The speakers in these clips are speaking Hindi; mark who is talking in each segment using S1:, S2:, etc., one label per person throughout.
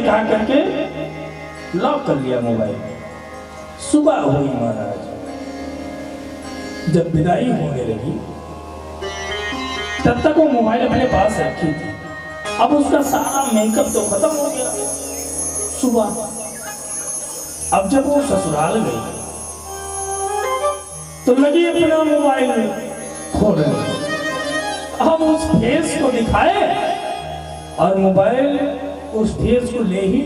S1: दिखा करके लॉक कर लिया मोबाइल। सुबह हुई महाराज, जब विदाई होने लगी तब तक वो मोबाइल अपने पास रखी थी। अब उसका सारा मेकअप तो खत्म हो गया। सुबह अब जब वो ससुराल गई तो लगी अपना मोबाइल खोलने। हम उस फेस को दिखाए और मोबाइल उस फेस को ले ही,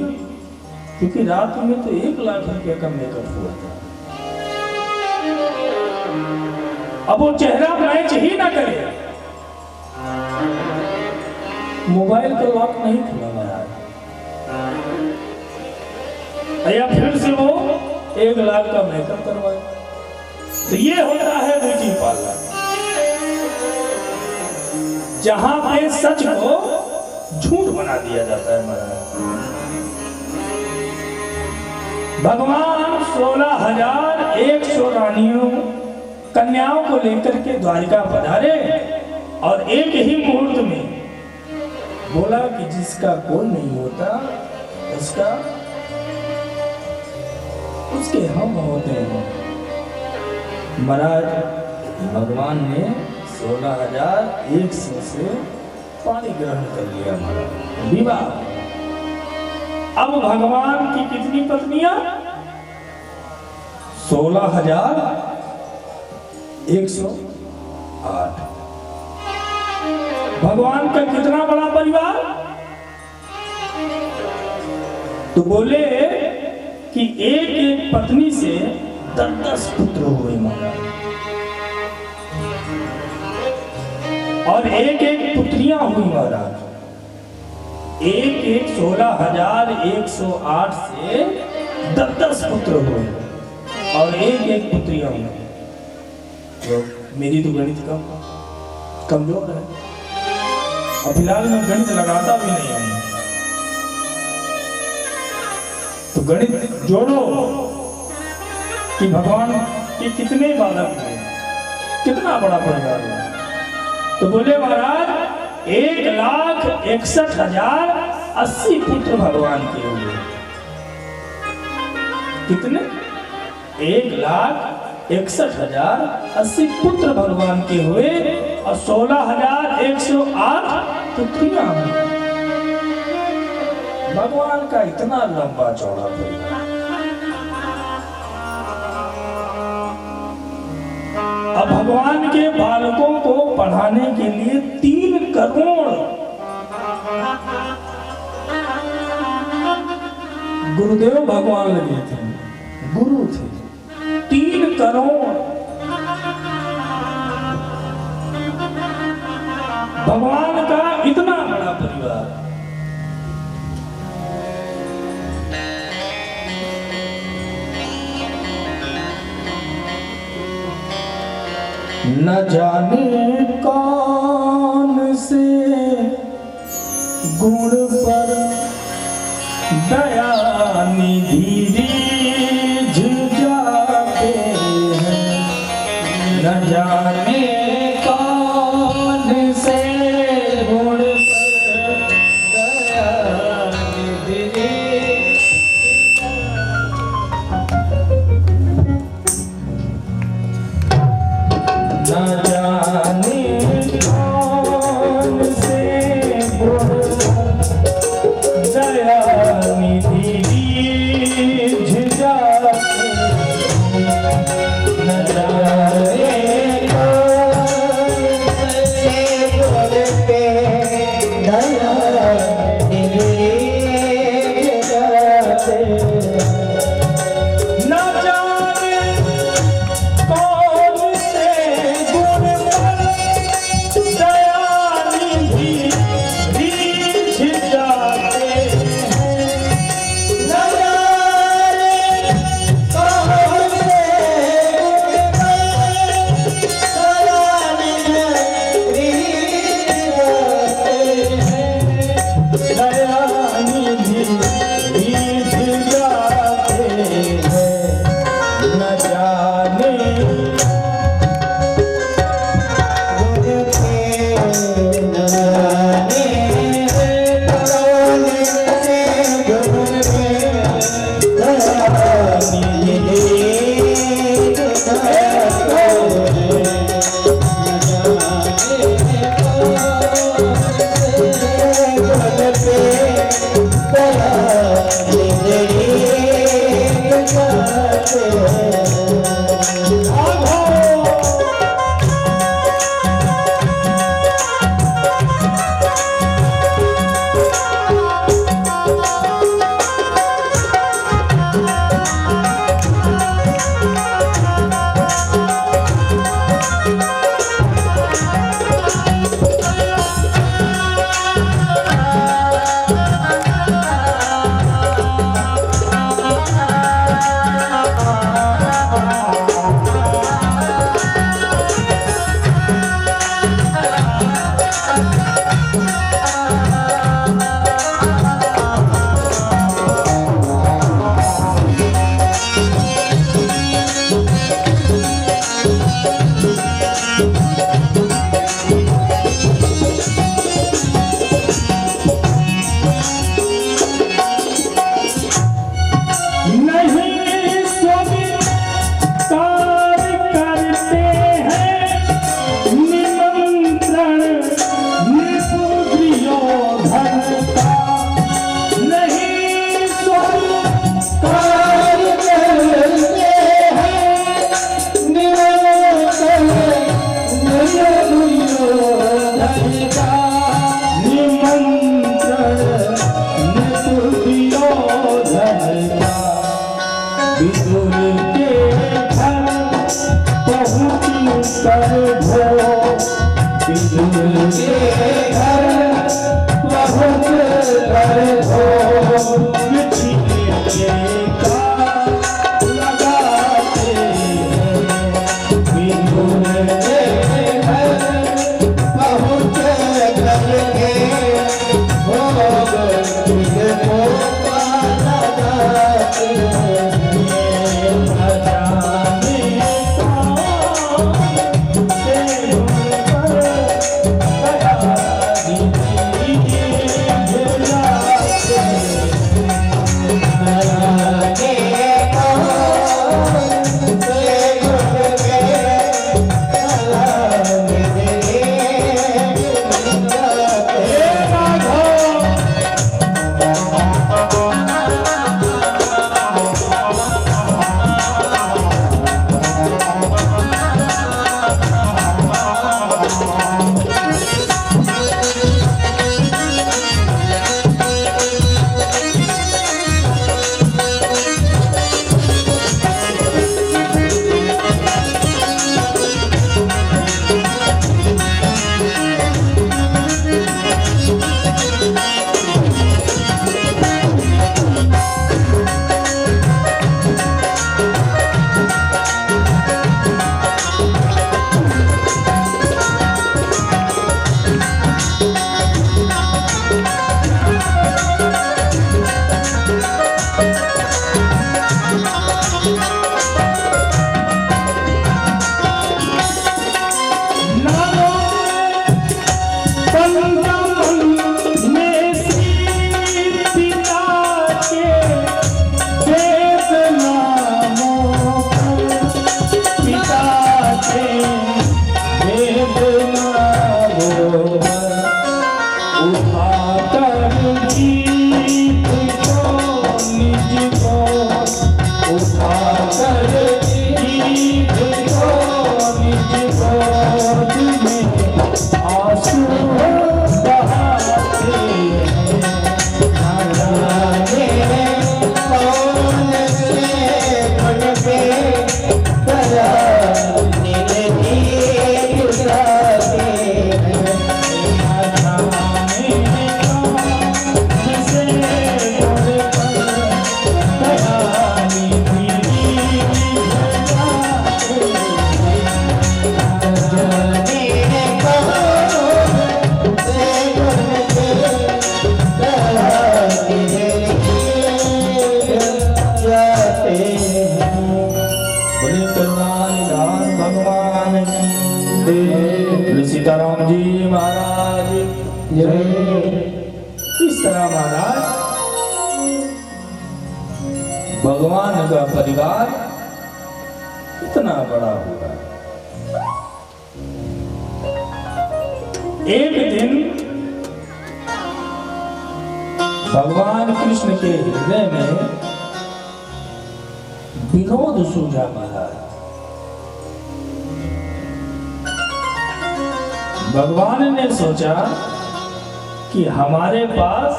S1: क्योंकि रात में तो 1 लाख रुपए का मेकअप हुआ था। अब वो चेहरा मैच ही ना करे। मोबाइल का लॉक नहीं खुला महाराज, या फिर से वो 1 लाख का मेकअप करवाए। तो ये होता है ब्यूटी पार्लर, जहां पे सच को झूठ बना दिया जाता है महाराज। भगवान 16,100 रानियों कन्याओं को लेकर के द्वारिका पधारे और एक ही मुहूर्त में बोला कि जिसका कोई नहीं होता उसका उसके हम होते हैं। महाराज भगवान ने 16,100 से पानी ग्रहण कर लिया महाराज। विवाह। अब भगवान की कितनी पत्नियां? 16,108। भगवान का कितना बड़ा परिवार? तो बोले कि एक एक पत्नी से 10-10 पुत्र हुए महाराज, और एक एक पुत्रियां हुई महाराज। एक 16,108 से 10-10 पुत्र हुए और एक एक पुत्रियां हुई। तो मेरी तो गणित कमजोर है और फिलहाल मैं गणित लगाता भी नहीं हूं। तो गणित जोड़ो कि भगवान के कितने बालक हुए, कितना बड़ा परिवार है। तो बोले महाराज 1,61,080 पुत्र भगवान के हुए। कितने? 1,61,080 पुत्र भगवान के हुए और 16,108 पुत्रियां हुई। भगवान का इतना लंबा चौड़ा परिवार। अब भगवान के बालकों को पढ़ाने के लिए 3 करोड़ गुरुदेव भगवान लगे थे, गुरु थे। 3 करोड़ भगवान का इतना बड़ा परिवार। न जाने कौन से गुण पर दया निधि रिझ जाते हैं। न जाने कौन से गुण पर दया निधि न जाने कौन से गुण दया निधि रिझ जाते। न जाने कौन से गुण पे दया निधि रिझ जाते। न जाने कौन से गुण पर दया निधि रिझ जाते हैं। न इस तरह महाराज भगवान का परिवार इतना बड़ा होगा। एक दिन भगवान कृष्ण के हृदय में विनोद सूझा महाराज। भगवान ने सोचा कि हमारे पास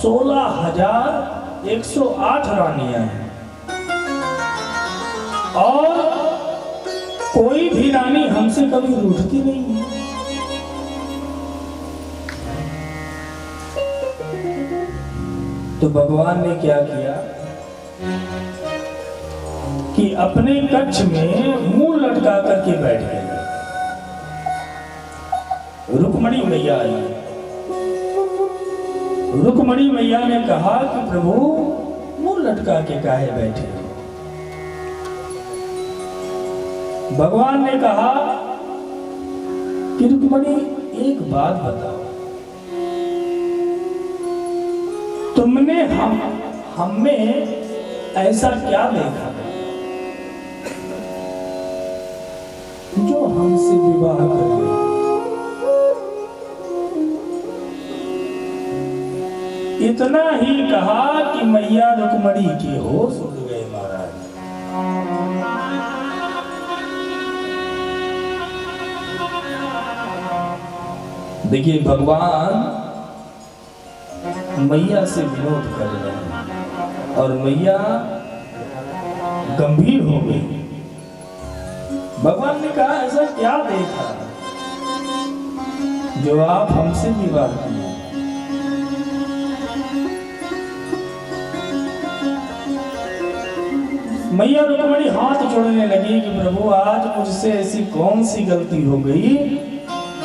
S1: 16,108 रानियां हैं और कोई भी रानी हमसे कभी रूठती नहीं है। तो भगवान ने क्या किया कि अपने कक्ष में मुंह लटका करके बैठ गए। रुक्मणी मैया आई। रुक्मणी मैया ने कहा कि प्रभु मुंह लटका के काहे बैठे हो? भगवान ने कहा कि रुक्मणी एक बात बताओ, तुमने हम में ऐसा क्या देखा जो हमसे विवाह कर ले? इतना ही कहा कि मैया रुक्मणी के होश उड़ गए महाराज। देखिए भगवान मैया से विनोद कर रहे हैं और मैया गंभीर हो गई। भगवान ने कहा ऐसा क्या देखा जो आप हमसे विवाह किए? मैया रुक्मणी हाथ जोड़ने लगी कि प्रभु आज मुझसे ऐसी कौन सी गलती हो गई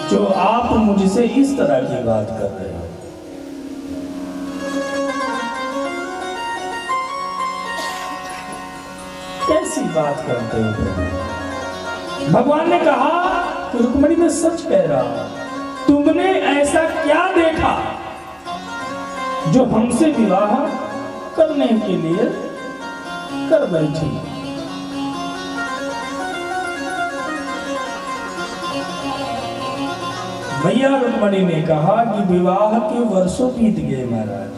S1: जो आप मुझसे इस तरह की बात कर रहे हो? कैसी बात करते हो प्रभु? भगवान ने कहा कि रुक्मणी मैं सच कह रहा हूं, तुमने ऐसा क्या देखा जो हमसे विवाह करने के लिए कर बैठी? मैया रुक्मणी ने कहा कि विवाह के वर्षों बीत गए महाराज,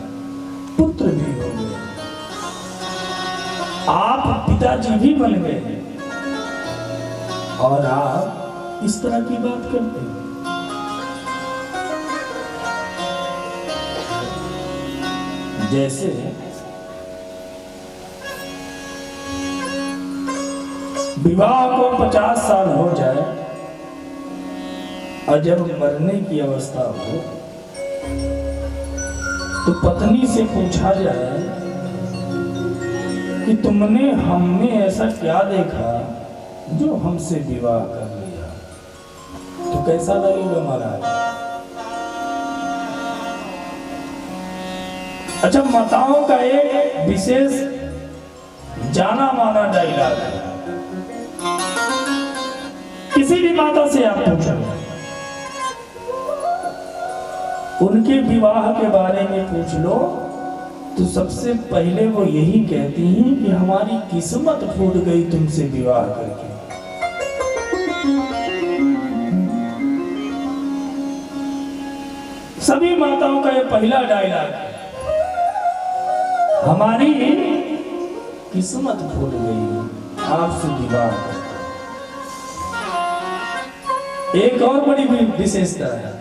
S1: पुत्र भी हो गए, आप पिताजी भी बन गए और आप इस तरह की बात करते हैं। जैसे विवाह को 50 साल हो जाए और जब मरने की अवस्था हो तो पत्नी से पूछा जाए कि तुमने हमने ऐसा क्या देखा जो हमसे विवाह कर लिया, तो कैसा लगेगा महाराज? अच्छा, माताओं का एक विशेष जाना माना डायलॉग है। किसी भी माता से आप पूछो, उनके विवाह के बारे में पूछ लो तो सबसे पहले वो यही कहती हैं कि हमारी किस्मत फूट गई तुमसे विवाह करके। सभी माताओं का ये पहला डायलॉग है, हमारी किस्मत फूट गई आपसे विवाह करके। एक और बड़ी विशेषता है,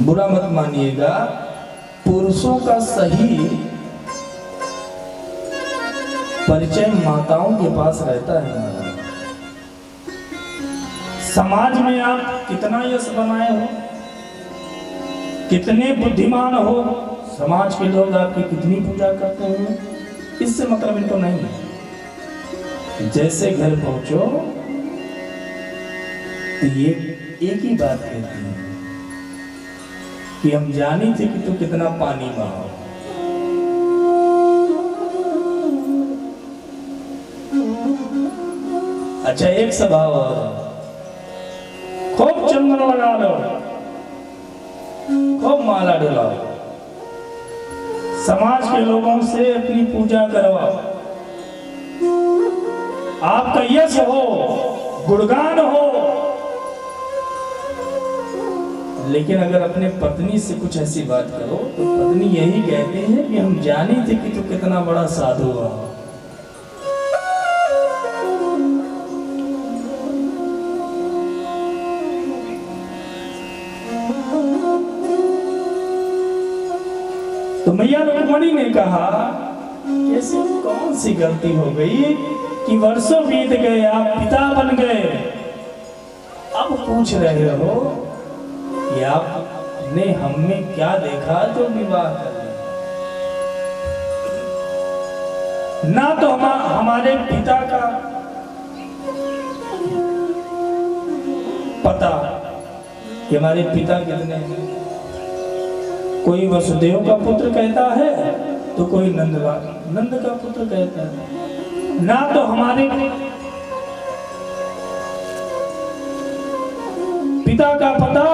S1: बुरा मत मानिएगा, पुरुषों का सही परिचय माताओं के पास रहता है। समाज में आप कितना यश बनाए हो, कितने बुद्धिमान हो, समाज के लोग आपकी कितनी पूजा करते हैं, इससे मतलब इनको नहीं है। जैसे घर पहुंचो तो ये एक ही बात कहती है कि हम जानी थे कि तू कितना पानी में हो। अच्छा, एक स्वभाव और, खूब चंदन लगा लो, खूब माला डुलाओ, समाज के लोगों से अपनी पूजा करवाओ, आपका यश हो, गुणगान हो, लेकिन अगर अपने पत्नी से कुछ ऐसी बात करो तो पत्नी यही कहती है कि हम जानी थे कि तू कितना बड़ा साधु है। तो मैया रुक्मणी ने कहा ऐसी कौन सी गलती हो गई कि वर्षों बीत गए, आप पिता बन गए, अब पूछ रहे हो कि आपने हम में क्या देखा जो विवाह कर लिया? ना तो हमारे पिता का पता कि हमारे पिता कितने हैं, कोई वसुदेव का पुत्र कहता है तो कोई नंद का पुत्र कहता है, ना तो हमारे पिता का पता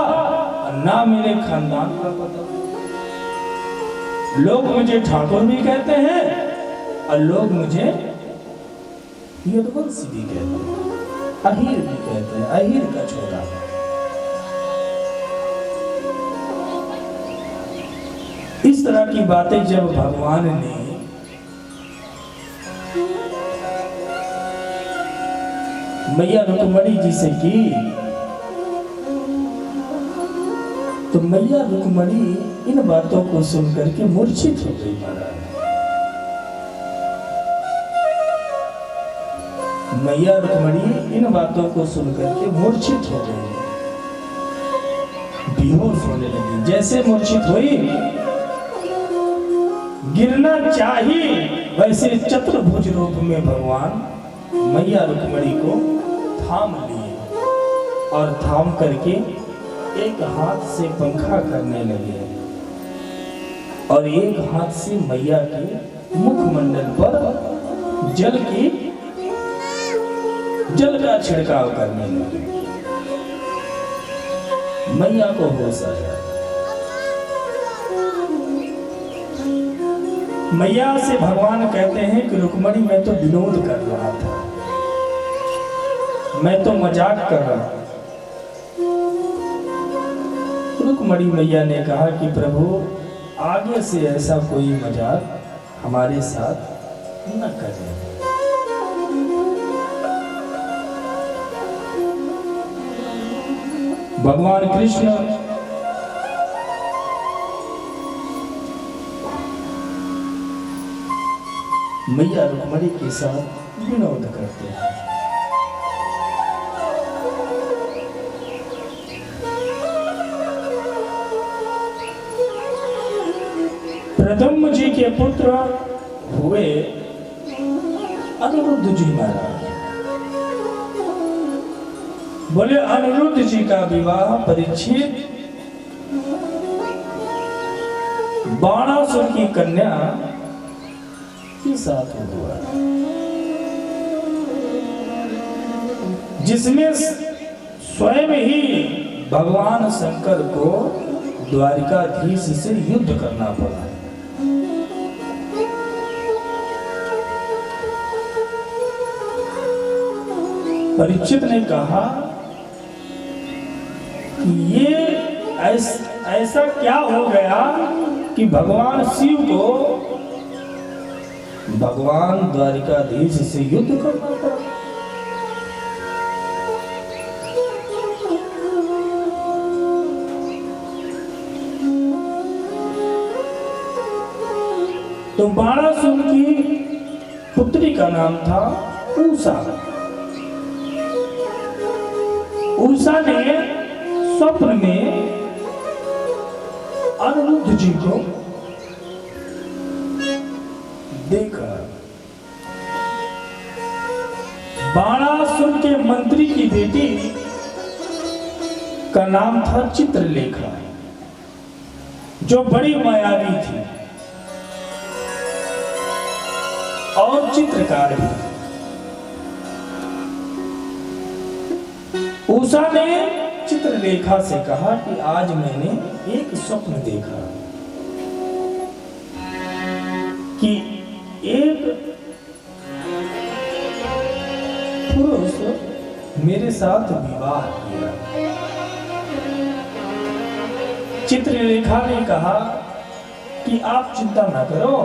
S1: ना मेरे खानदान का पता। लोग मुझे ठाकुर भी कहते हैं और लोग मुझे यदुवंशी भी कहते हैं, अहीर भी कहते हैं, अहीर का छोरा। इस तरह की बातें जब भगवान ने मैया रुक्मणी जी से की तो मैया रुक्मणी इन बातों को सुनकर के मूर्छित हो गई। मैया रुक्मणी इन बातों को सुनकर के मूर्छित हो गई, बेहोश होने लगी। जैसे मूर्छित हुई, गिरना चाहिए, वैसे चतुर्भुज रूप में भगवान मैया रुक्मणी को थाम लिए और थाम करके एक हाथ से पंखा करने लगे और एक हाथ से मैया के मुखमंडल पर जल का छिड़काव करने लगे। मैया को होश आया। मैया से भगवान कहते हैं कि रुक्मणी मैं तो विनोद कर रहा था, मैं तो मजाक कर रहा था। रुक्मणी मैया ने कहा कि प्रभु आगे से ऐसा कोई मजाक हमारे साथ न करें। भगवान कृष्ण मैया रुक्मणी के साथ विनोद करते हैं। प्रद्युम्न जी के पुत्र हुए अनिरुद्ध जी महाराज। बोले अनिरुद्ध जी का विवाह परीक्षित बाणासुर की कन्या के साथ हुआ, जिसमें स्वयं ही भगवान शंकर को द्वारिकाधीश से युद्ध करना पड़ा। परीक्षित ने कहा कि ये ऐसा क्या हो गया कि भगवान शिव को भगवान द्वारिकाधीश से युद्ध करना पड़ा। तो बाणासुर की पुत्री का नाम था उषा। उषा ने स्वप्न में अनिरुद्ध जी को देखा। बाणासुर के मंत्री की बेटी का नाम था चित्रलेखा, जो बड़ी मायावी थी और चित्रकार भी। उषा ने चित्रलेखा से कहा कि आज मैंने एक स्वप्न देखा कि एक पुरुष मेरे साथ विवाह किया चित्रलेखा ने कहा कि आप चिंता ना करो,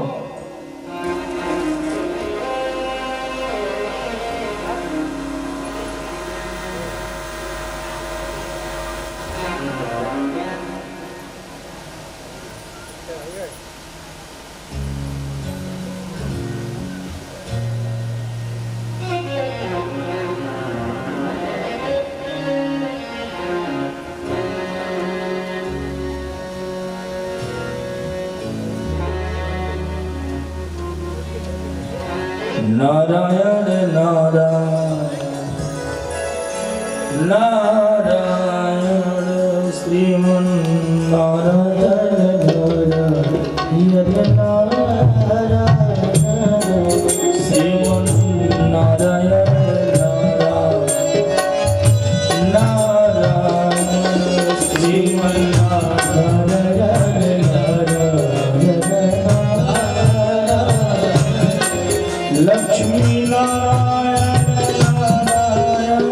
S1: नारायण नारायण नारायण श्रीमन्नारायण नारायण श्रीमन्नारायण नारायण श्रीमन्नारायण लक्ष्मी नारायण नारायण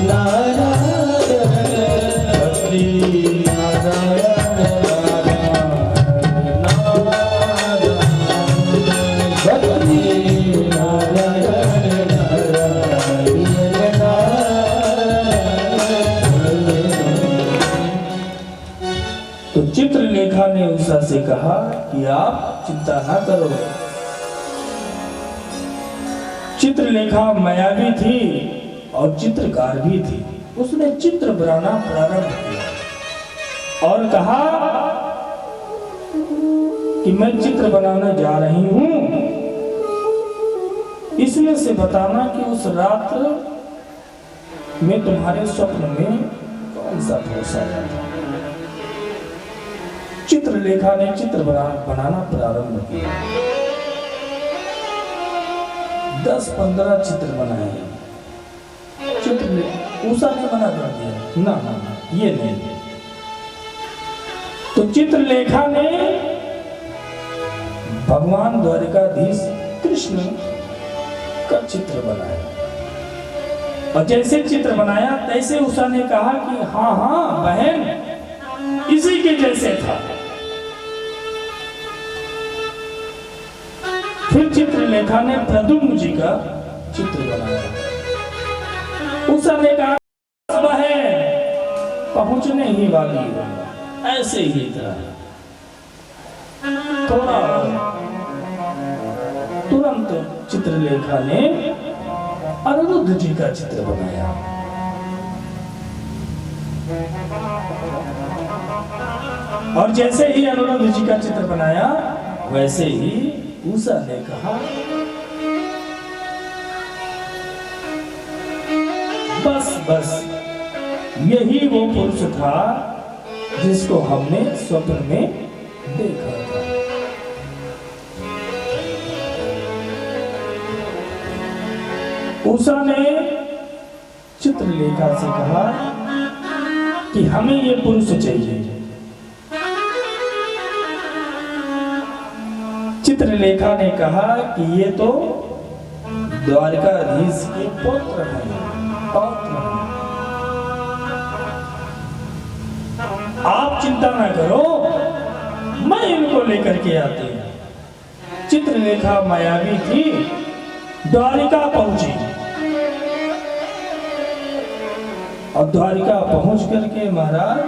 S1: नारायण लक्ष्मी नारायण नारायण भक्ति नारायण तो चित्रलेखा ने उषा से कहा कि आप चिंता ना करो। चित्रलेखा मायावी थी और चित्रकार भी थी। उसने चित्र बनाना प्रारंभ किया और कहा कि मैं चित्र बनाने जा रही हूं, इसमें से बताना कि उस रात में तुम्हारे स्वप्न में कौन सा पुरुष आया था। चित्रलेखा ने चित्र बनाना प्रारंभ किया। 10-15 चित्र बनाए। उषा ने मना कर दिया, ना ना ना ये नहीं। तो चित्रलेखा ने भगवान द्वारिकाधीश कृष्ण का चित्र बनाया और जैसे चित्र बनाया तैसे उषा ने कहा कि हाँ हाँ बहन इसी के जैसे था। फिर चित्रलेखा ने प्रद्युम्न जी का चित्र बनाया। उषा ने कहा बहन पहुंचने ही वाली है, ऐसे ही था। थोड़ा तुरंत चित्रलेखा ने अनिरुद्ध जी का चित्र बनाया। और जैसे ही अनिरुद्ध जी का चित्र बनाया वैसे ही उषा ने कहा बस बस यही वो पुरुष था जिसको हमने स्वप्न में देखा था। उषा ने चित्रलेखा से कहा कि हमें ये पुरुष चाहिए। चित्रलेखा ने कहा कि ये तो द्वारकाधीश के पौत्र हैं। आप चिंता ना करो, मैं इनको लेकर के आती हूं। चित्रलेखा मायावी थी, द्वारिका पहुंची और द्वारिका पहुंच करके महाराज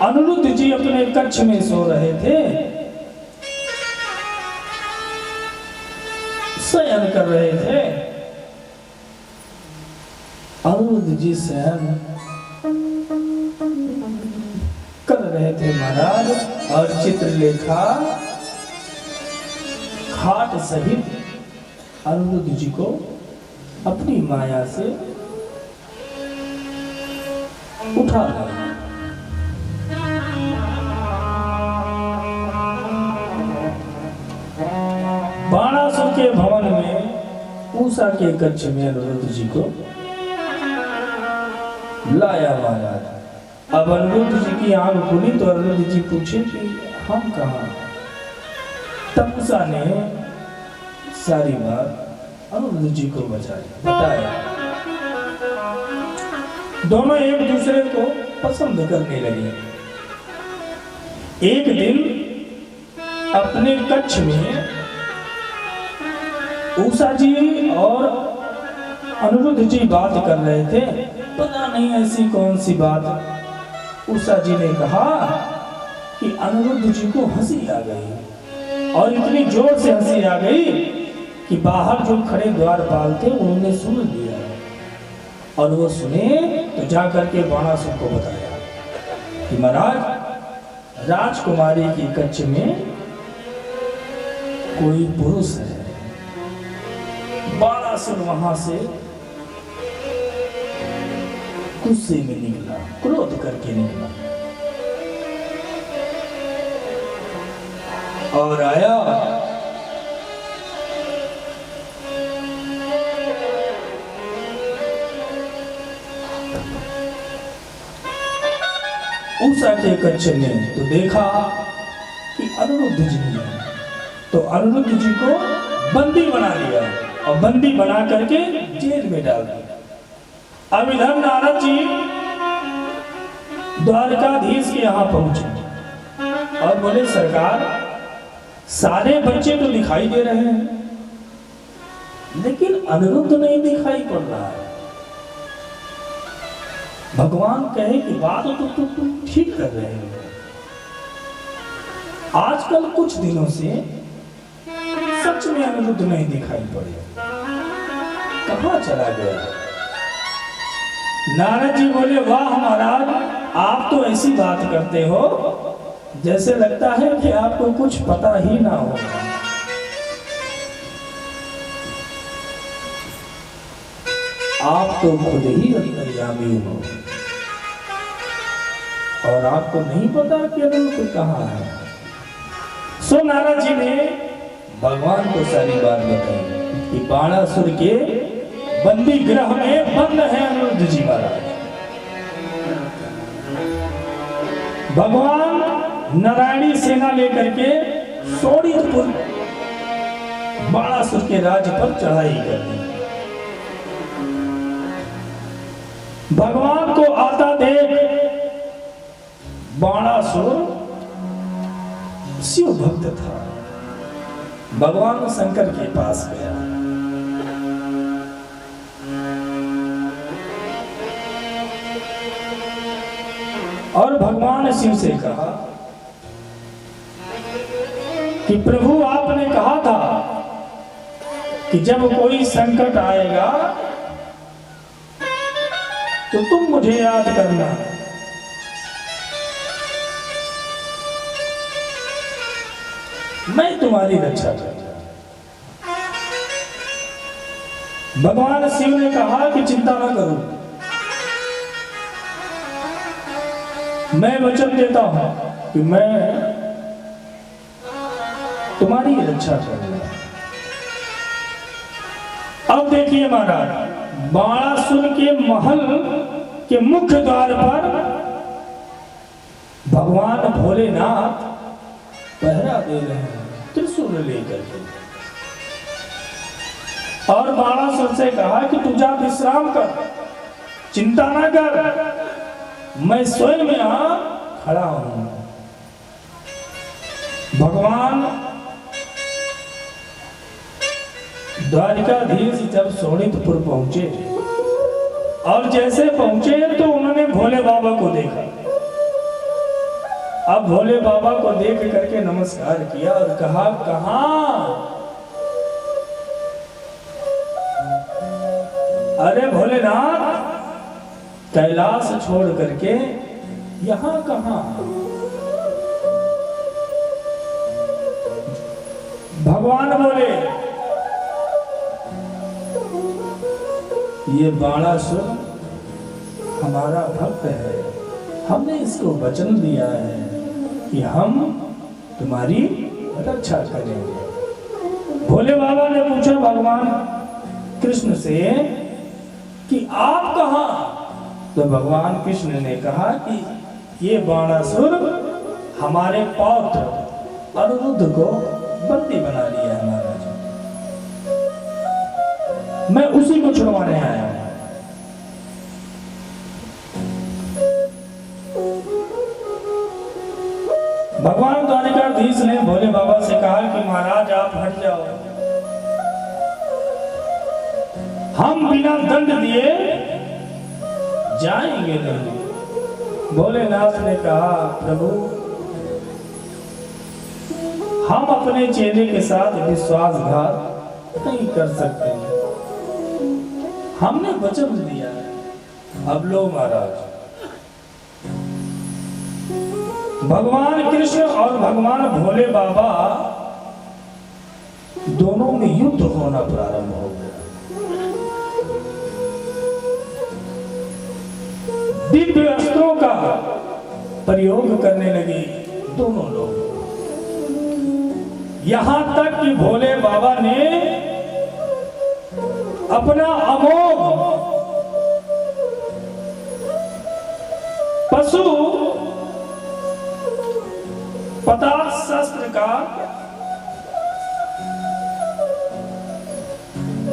S1: अनिरुद्ध जी अपने कक्ष में सो रहे थे, शयन कर रहे थे। अनिरुद्ध जी शयन कर रहे थे महाराज और चित्रलेखा खाट सहित अनिरुद्ध जी को अपनी माया से उठा लाया। बाणासुर के भवन में उषा के कक्ष में अनिरुद्ध जी को लाया महाराज। अब अनिरुद्ध जी की आंख खुली तो अनिरुद्ध जी पूछे कि हम कहाँ। तब उषा ने सारी बात अनिरुद्ध जी को बताया। दोनों एक दूसरे को पसंद करने लगे। एक दिन अपने कक्ष में उषा जी और अनिरुद्ध जी बात कर रहे थे। पता नहीं ऐसी कौन सी बात। उषा जी ने कहा कि अनिरुद्ध जी को हंसी आ गई, और इतनी जोर से हंसी आ गई कि बाहर जो खड़े द्वारपाल थे उन्होंने सुन लिया। और वो सुने तो जाकर के बाणासुर को बताया कि महाराज, राजकुमारी की कक्ष में कोई पुरुष है। बाणासुर वहां से गुस्से में निकला, क्रोध करके निकला और आया। उषा के कक्ष में तो देखा कि अनिरुद्ध जी है, तो अनिरुद्ध जी को बंदी बना लिया और बंदी बना करके जेल में डाल दिया। अब इधर नारद जी द्वारकाधीश के यहाँ पहुंचे और बोले, सरकार, सारे बच्चे तो दिखाई दे रहे हैं, लेकिन अनिरुद्ध नहीं दिखाई पड़ रहा है। भगवान कहे कि बात तो तुम ठीक कर रहे हो। आजकल कुछ दिनों से सच में अनिरुद्ध नहीं दिखाई पड़े, कहां चला गया? नारद जी बोले, वाह महाराज, आप तो ऐसी बात करते हो जैसे लगता है कि आपको कुछ पता ही ना हो। आप तो खुद ही अंतर्यामी हो और आपको नहीं पता कि अनिरुद्ध कहाँ है। सो नारद जी ने भगवान को सारी बात बताई कि बाणासुर के बंदी गृह में बंद है अनिरुद्ध जी महाराज। भगवान नारायणी सेना लेकर के शोणितपुर बाणासुर के राज्य पर चढ़ाई कर दी। भगवान को आता देख बाणासुर शिव भक्त था, भगवान शंकर के पास गया। और भगवान शिव से कहा कि प्रभु, आपने कहा था कि जब कोई संकट आएगा तो तुम मुझे याद करना। मैं तुम्हारी रक्षा करूंगा। भगवान शिव ने कहा कि चिंता न करो, मैं वचन देता हूं कि मैं तुम्हारी रक्षा करूंगा। अब देखिए महाराज, बाणासुर के महल के मुख्य द्वार पर भगवान भोलेनाथ पहरा दे रहे हैं त्रिशूल लेकर के। और बाणासुर से कहा कि तू जा विश्राम कर, चिंता ना कर, मैं स्वयं यहां खड़ा हूं। भगवान द्वारिकाधीश जब शोणितपुर पहुंचे और जैसे पहुंचे तो उन्होंने भोले बाबा को देखा। अब भोले बाबा को देख करके नमस्कार किया और कहा, कहां? अरे भोलेनाथ, कैलाश छोड़ करके यहां कहां? भगवान बोले, ये बाणासुर हमारा भक्त है, हमने इसको वचन दिया है कि हम तुम्हारी रक्षा करेंगे। भोले बाबा ने पूछा भगवान कृष्ण से कि आप कहां? तो भगवान कृष्ण ने कहा कि ये बाणासुर हमारे पौत्र अनिरुद्ध को बंदी बना लिया है महाराज। मैं उसी को छुड़वाने आया हूं। भगवान द्वारिकाधीश ने भोले बाबा से कहा कि महाराज आप हट जाओ, हम बिना दंड दिए जाएंगे नहीं। भोलेनाथ ने कहा प्रभु हम अपने चेले के साथ विश्वासघात नहीं कर सकते, हमने वचन दिया है। अब लो महाराज, भगवान कृष्ण और भगवान भोले बाबा दोनों में युद्ध होना प्रारंभ हो गया। दिव्य अस्त्रों का प्रयोग करने लगे दोनों लोग, यहां तक कि भोले बाबा ने अपना अमोघ पशु पदार्थ शस्त्र का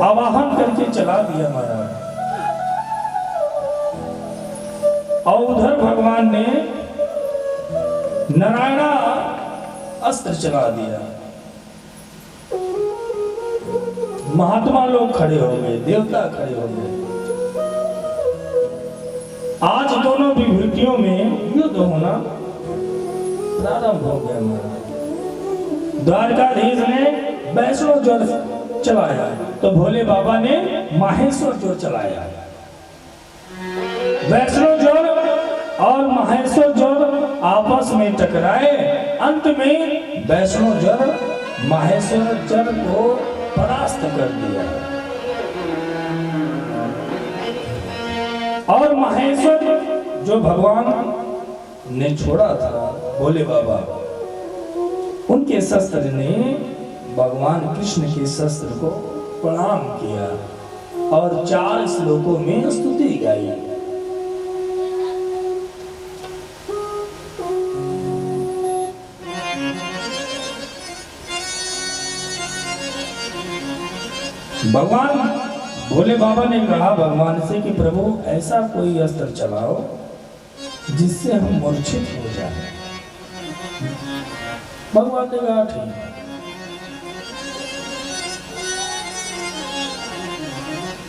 S1: आवाहन करके चला दिया महाराज। और उधर भगवान ने नारायणा अस्त्र चला दिया। महात्मा लोग खड़े हो गए, देवता खड़े हो गए। आज दोनों विभूतियों में युद्ध होना प्रारंभ हो गया महाराज। द्वारकाधीश ने वैष्णव ज्वर चलाया तो भोले बाबा ने माहेश्वर ज्वर चलाया। वैष्णव ज्वर और माहेश्वर ज्वर आपस में टकराए, अंत में वैष्णव ज्वर माहेश्वर ज्वर को परास्त कर दिया। और माहेश्वर जो भगवान ने छोड़ा था भोले बाबा, उनके शस्त्र ने भगवान कृष्ण के शस्त्र को प्रणाम किया और 4 श्लोकों में स्तुति गाई। भगवान भोले बाबा ने कहा भगवान से कि प्रभु ऐसा कोई अस्त्र चलाओ जिससे हम मूर्छित हो जाए। भगवान ने कहा ठीक।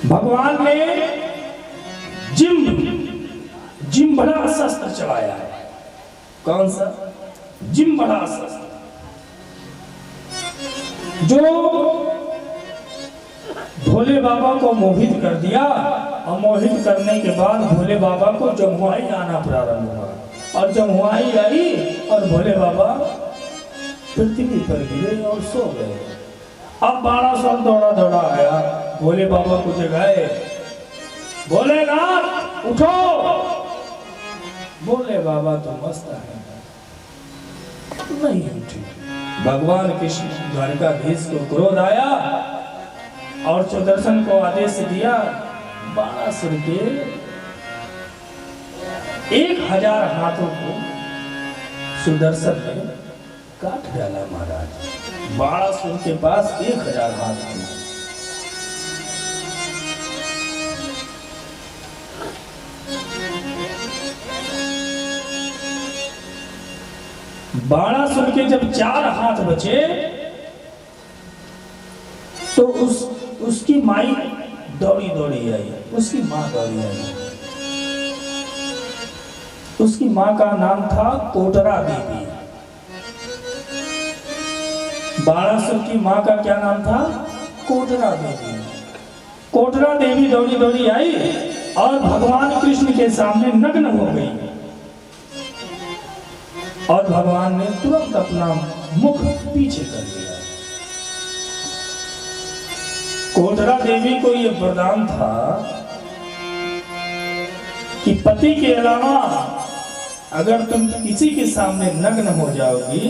S1: भगवान ने जिम्बड़ा शस्त्र चलाया है। कौन सा? जिम्बड़ा शस्त्र, जो भोले बाबा को मोहित कर दिया। और मोहित करने के बाद भोले बाबा को जमुआई आना प्रारंभ हुआ और जमुआई आई और भोले बाबा पृथ्वी पर गिरे और सो गए। अब 1200 दौड़ा दौड़ा आया, भोले बाबा को जगाए, भोलेनाथ उठो। भोले बाबा तो मस्त है, नहीं उठे। भगवान कृष्ण द्वारकाधीश को क्रोध आया और सुदर्शन को आदेश दिया, बाणासुर के 1000 हाथों को सुदर्शन ने काट डाला महाराज। बाणासुर के पास 1000 हाथ थे। बाणासुर के जब 4 हाथ बचे तो उसकी माई दौड़ी दौड़ी आई, उसकी माँ दौड़ी आई। उसकी माँ का नाम था कोटरा देवी। बाणासुर की माँ का क्या नाम था? कोटरा देवी। कोटरा देवी दौड़ी दौड़ी आई और भगवान कृष्ण के सामने नग्न हो गई और भगवान ने तुरंत अपना मुख पीछे कर लिया। कोटरा देवी को यह वरदान था कि पति के अलावा अगर तुम किसी के सामने नग्न हो जाओगी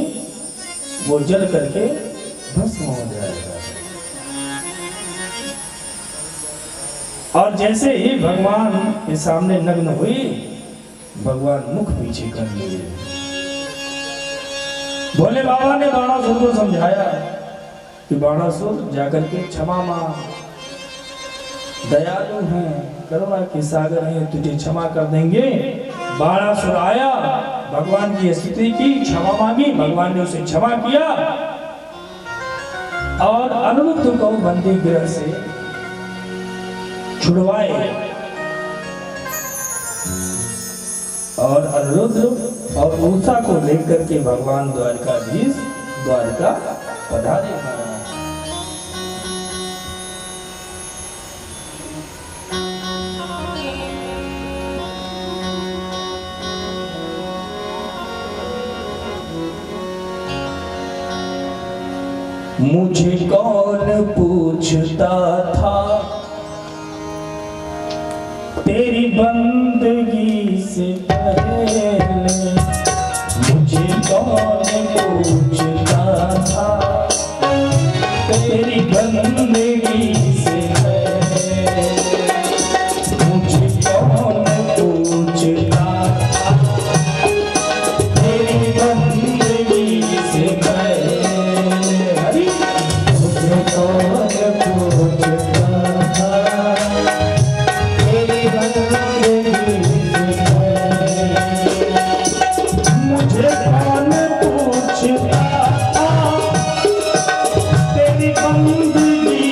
S1: वो जल करके भस्म हो जाएगा। और जैसे ही भगवान के सामने नग्न हुई, भगवान मुख पीछे कर लिए। भोले बाबा ने बाणासुर को समझाया कि बाणासुर जाकर के क्षमा मांग, दयालु हैं, करुणा के सागर हैं, तुझे क्षमा कर देंगे। बाणासुर आया, भगवान की स्तुति की, क्षमा मांगी, भगवान ने उसे क्षमा किया और अनिरुद्ध को बंदी गृह से छुड़वाए और अनिरुद्ध और उषा को लेकर के भगवान द्वारकाधीश द्वारका पधारे। मुझे कौन पूछता था तेरी बंदगी से पहले, मुझे कौन पूछता था तेरी बंदगी से पहले, मुझे कौन पूछता था तेरी बंदगी से पहले, मुझे कौन पूछता था तेरी बंदगी से पहले, मुझे कौन पूछता था तेरी बंदगी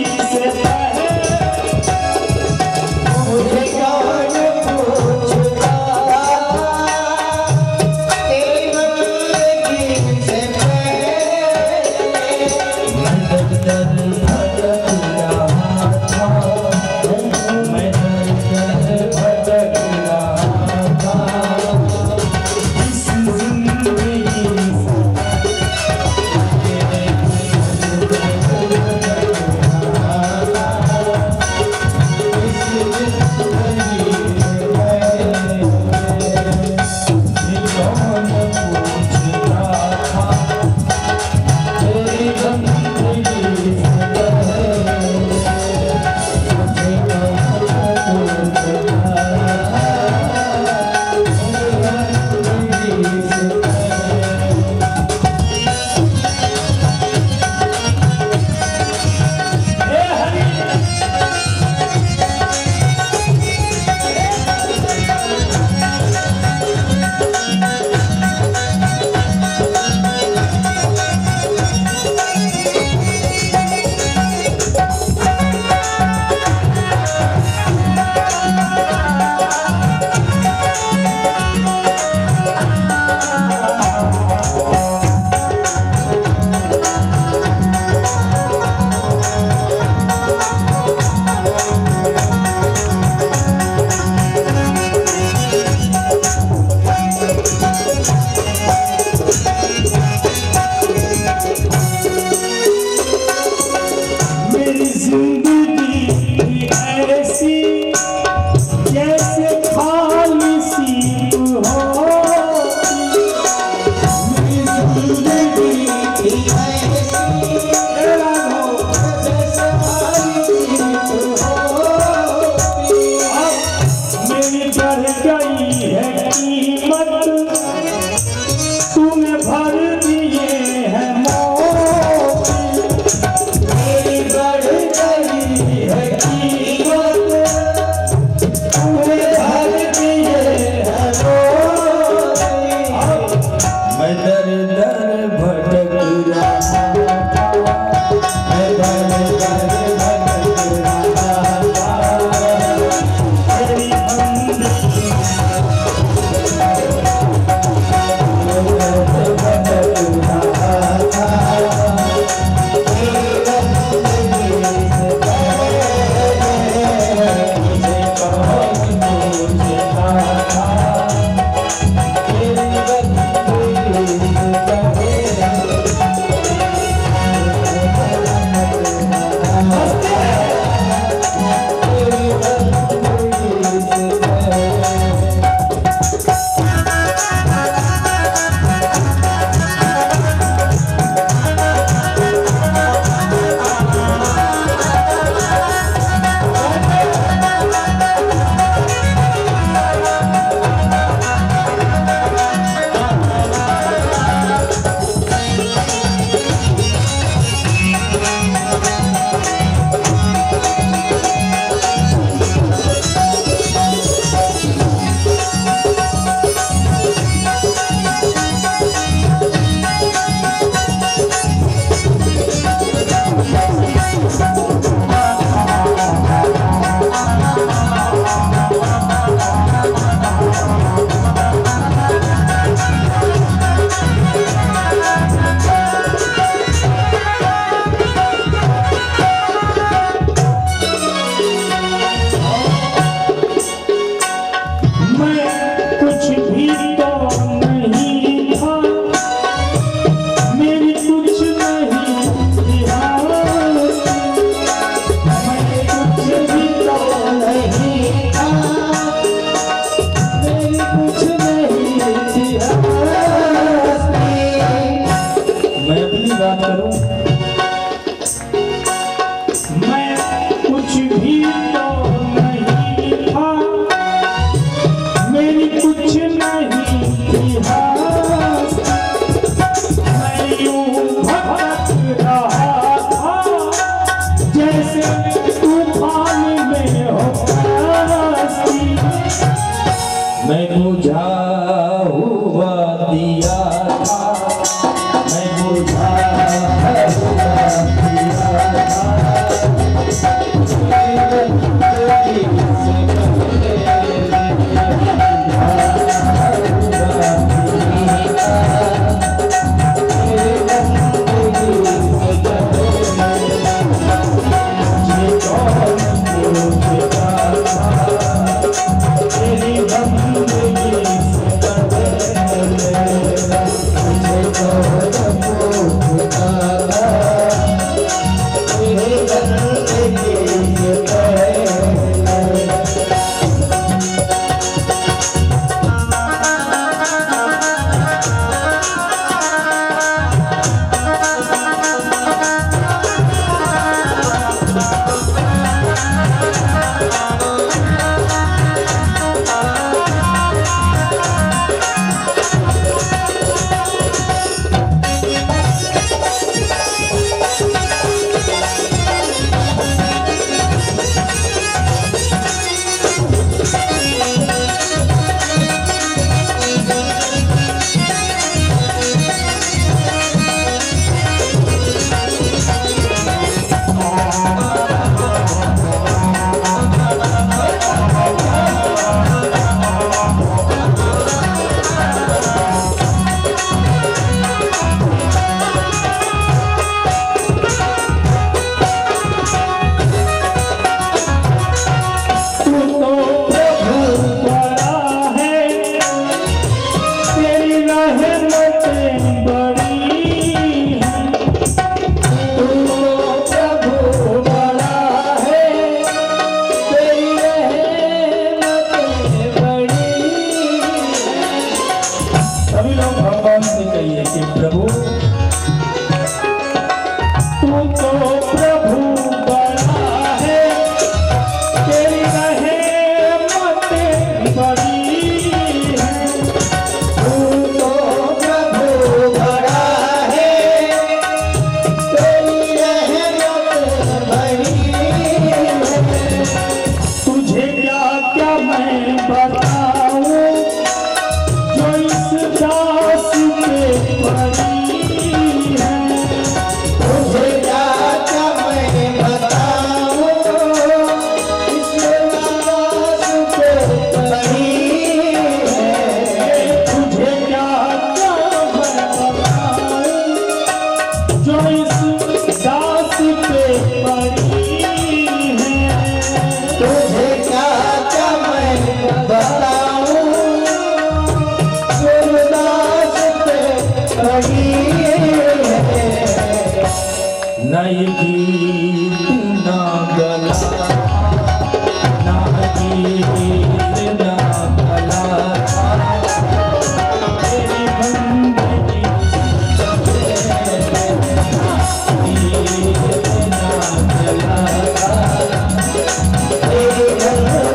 S1: नई गीत ना गला, ना गीत ना गला, तेरी बंदगी गीत ना गला, तेरी बंदगी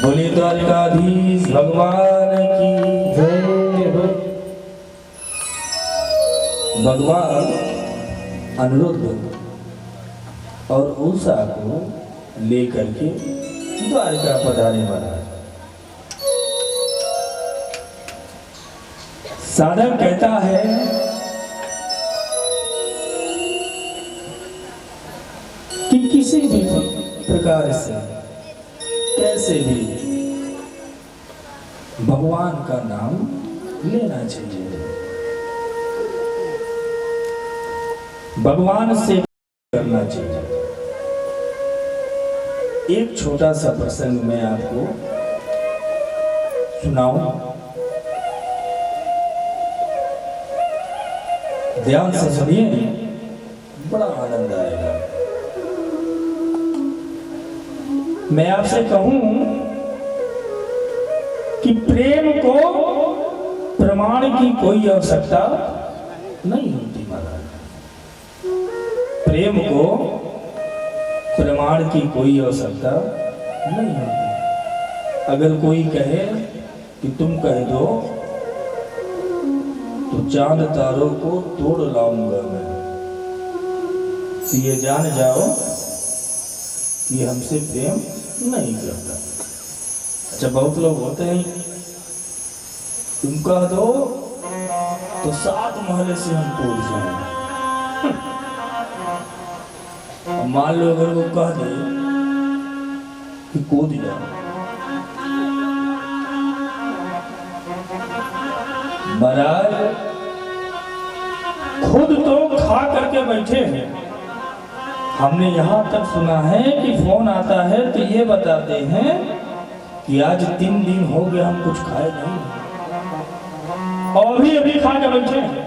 S1: बोलिए द्वारकाधीश भगवान की जय हो। भगवान अनिरुद्ध और उषा को लेकर के द्वारका पधारे महाराज। साधक कहता है कि किसी भी प्रकार से कैसे भी भगवान का नाम लेना चाहिए, भगवान से करना चाहिए। एक छोटा सा प्रसंग मैं आपको सुनाऊं, ध्यान से सुनिए, बड़ा आनंद आएगा। मैं आपसे कहूं कि प्रेम को प्रमाण की कोई आवश्यकता नहीं होती महाराज। प्रेम को प्रमाण की कोई आवश्यकता नहीं होती। अगर कोई कहे कि तुम कह दो तो चांद तारों को तोड़ लाऊंगा मैं, तो ये जान जाओ कि हमसे प्रेम नहीं करता। अच्छा, बहुत लोग होते हैं तुम कह दो तो 7 महले से हम टूट जाएंगे। मान लो अगर वो कह दे कि कूद जाओ, महाराज खुद तो खा करके बैठे हैं। हमने यहाँ तक सुना है कि फोन आता है तो ये बताते हैं कि आज 3 दिन हो गए हम कुछ खाए नहीं, और अभी खा के बैठे हैं।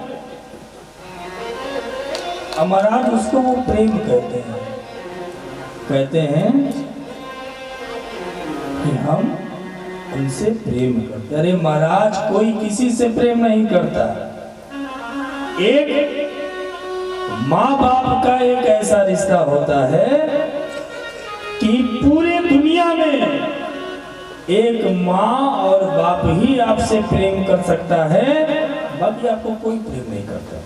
S1: महाराज उसको वो प्रेम कहते हैं कि हम उनसे प्रेम करते। अरे महाराज, कोई किसी से प्रेम नहीं करता। एक माँ बाप का एक ऐसा रिश्ता होता है कि पूरे दुनिया में एक माँ और बाप ही आपसे प्रेम कर सकता है, बाकी आपको कोई प्रेम नहीं करता।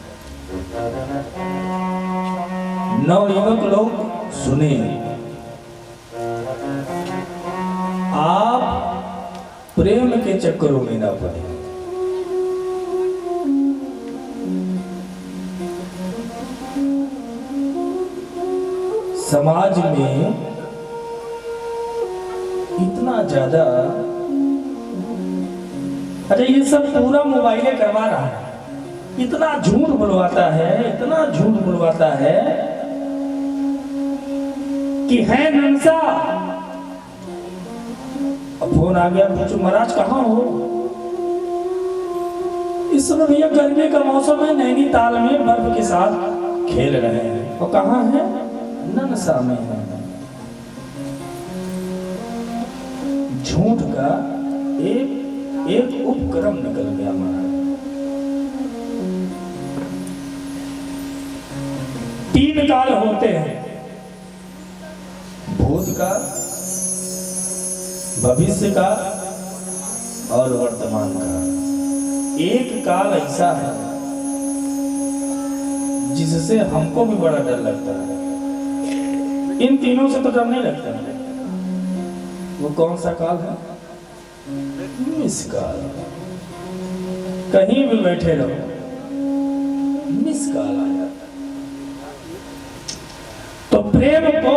S1: नवयुवक लोग सुने, आप प्रेम के चक्करों में ना पड़े। समाज में इतना ज्यादा, अच्छा ये सब पूरा मोबाइले करवा रहा है, इतना झूठ बुलवाता है, इतना झूठ बुलवाता है कि है नंसा। अब फोन आ गया, पूछो महाराज कहाँ हो? इस समय भैया गर्मी का मौसम है, नैनीताल में बर्फ के साथ खेल रहे हैं। और कहाँ है? नंसा में है। झूठ का एक उपक्रम निकल गया महाराज। 3 काल होते हैं, भूत का, भविष्य का और वर्तमान का। एक काल ऐसा है जिससे हमको भी बड़ा डर लगता है। इन तीनों से तो डर नहीं लगता। वो कौन सा काल है? Miss call. कहीं भी बैठे रहो, मिस काल आ जाता। तो प्रेम को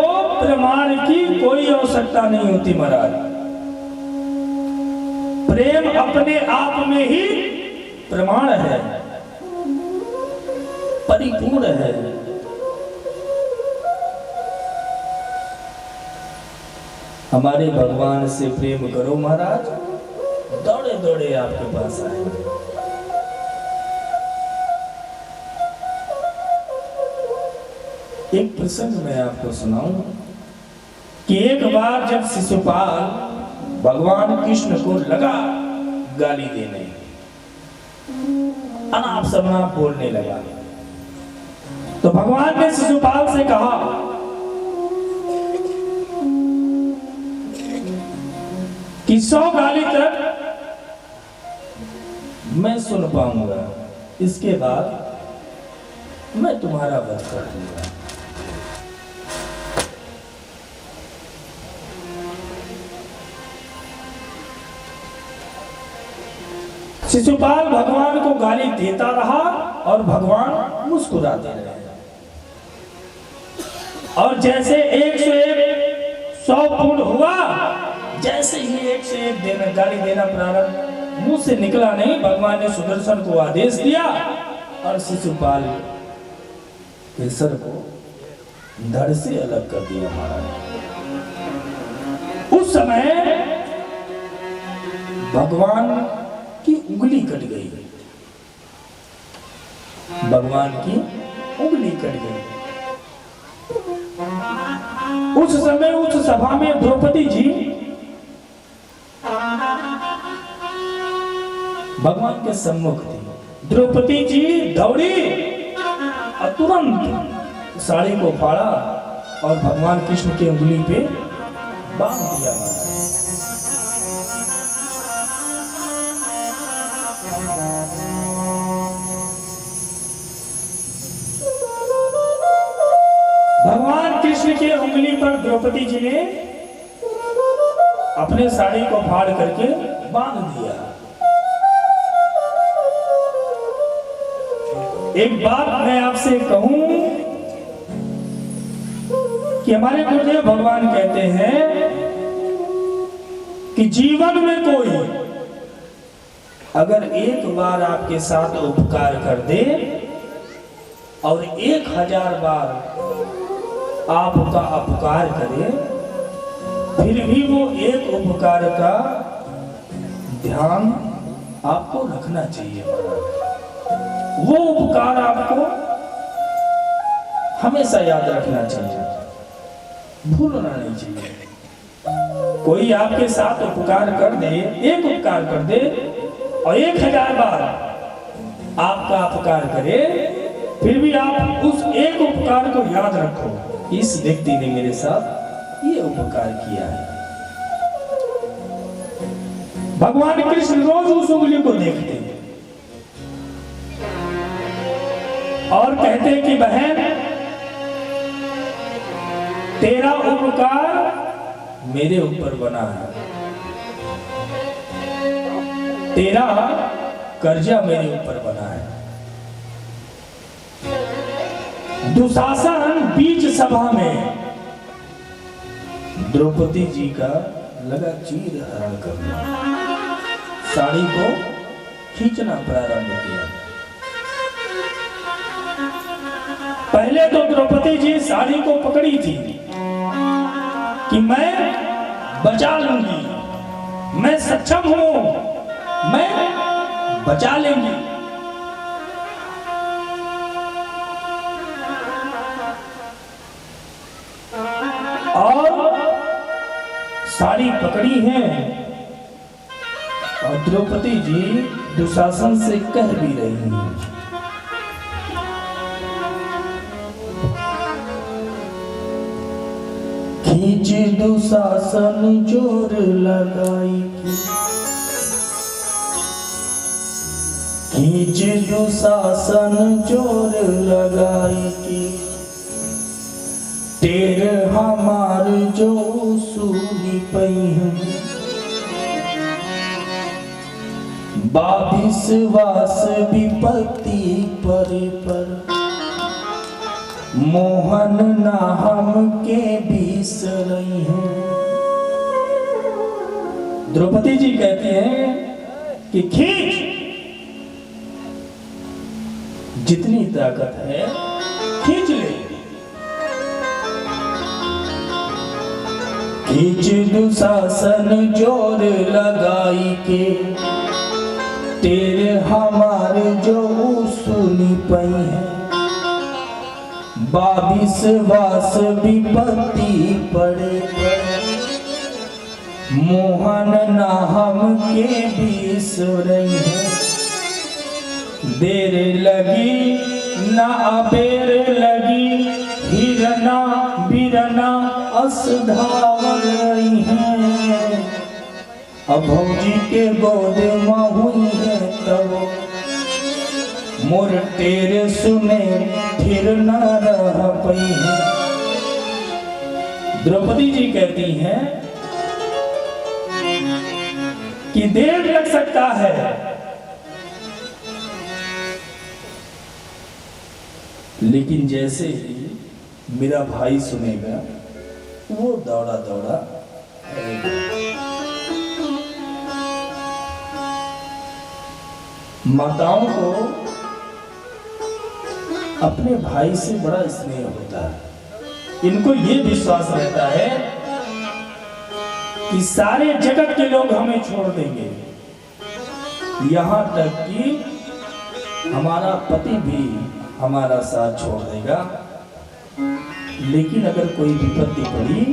S1: प्रमाण की कोई आवश्यकता नहीं होती महाराज। प्रेम अपने आप में ही प्रमाण है, परिपूर्ण है। हमारे भगवान से प्रेम करो महाराज, दौड़े दौड़े आपके पास आएंगे। एक प्रसंग मैं आपको सुनाऊं कि एक बार जब शिशुपाल भगवान कृष्ण को लगा गाली देने, अनाप शनाप बोलने लगा, तो भगवान ने शिशुपाल से कहा कि 100 गाली तक मैं सुन पाऊंगा, इसके बाद मैं तुम्हारा वध कर दूंगा। शिशुपाल भगवान को गाली देता रहा और भगवान मुस्कुराते रहे। और जैसे 101 100 पूर्ण हुआ, जैसे ही 101 गाली देना प्रारंभ, मुंह से निकला नहीं, भगवान ने सुदर्शन को आदेश दिया और शिशुपाल के सर को धड़ से अलग कर दिया महाराज। उस समय भगवान की उंगली कट गई, भगवान की उंगली कट गई। उस समय उस सभा में द्रौपदी जी भगवान के सम्मुख थी। द्रौपदी जी दौड़ी और तुरंत साड़ी को फाड़ा और भगवान कृष्ण की उंगली पे बांध दिया महाराज। भगवान कृष्ण की उंगली पर द्रौपदी जी ने अपने साड़ी को फाड़ करके बांध दिया। एक बात मैं आपसे कहूं कि हमारे गुरुदेव भगवान कहते हैं कि जीवन में कोई अगर एक बार आपके साथ उपकार कर दे और 1000 बार आपका अपकार करे, फिर भी वो एक उपकार का ध्यान आपको रखना चाहिए। वो उपकार आपको हमेशा याद रखना चाहिए, भूलना नहीं चाहिए। कोई आपके साथ उपकार कर दे, एक उपकार कर दे और 1000 बार आपका अपकार करे, फिर भी आप उस एक उपकार को याद रखो, इस व्यक्ति ने मेरे साथ ये उपकार किया है। भगवान कृष्ण रोज उस उंगली को देखते हैं और कहते हैं कि बहन, तेरा उपकार मेरे ऊपर बना है, तेरा कर्जा मेरे ऊपर बना है। दुशासन बीच सभा में द्रौपदी जी का लगा चीर हरण करना, साड़ी को खींचना प्रारंभ किया। पहले तो द्रौपदी जी साड़ी को पकड़ी थी कि मैं बचा लूंगी, मैं सक्षम हूं, मैं बचा लेंगी। और साड़ी पकड़ी है और द्रौपदी जी दुशासन से कह भी रही हैं, खींच दुशासन जोर लगाई, खींच दुशासन जोर लगाई की, तेर हमार जो सूली पई है, बाविश्वास विपत्ति पर मोहन ना हम के बिसरई है। द्रौपदी जी कहती हैं कि खींच, जितनी ताकत है खींच ले। खींच दुशासन जोर लगाई के, तेरे हमारे जो सुनी पई है। बाबिस वास विपत्ति पड़े, मोहन ना हम के बिसरई है। देर लगी ना अबेर लगी, हिरना बिरना अस धावल रही है। अब भौजी के गोद में हुई है तब, मोर तेरे सुने फिर न रह पई है। द्रौपदी जी कहती हैं कि देर लग सकता है, लेकिन जैसे ही मेरा भाई सुनेगा वो दौड़ा दौड़ा आएगा। माताओं को अपने भाई से बड़ा स्नेह होता है। इनको ये विश्वास रहता है कि सारे जगत के लोग हमें छोड़ देंगे, यहां तक कि हमारा पति भी हमारा साथ छोड़ देगा, लेकिन अगर कोई विपत्ति पड़ी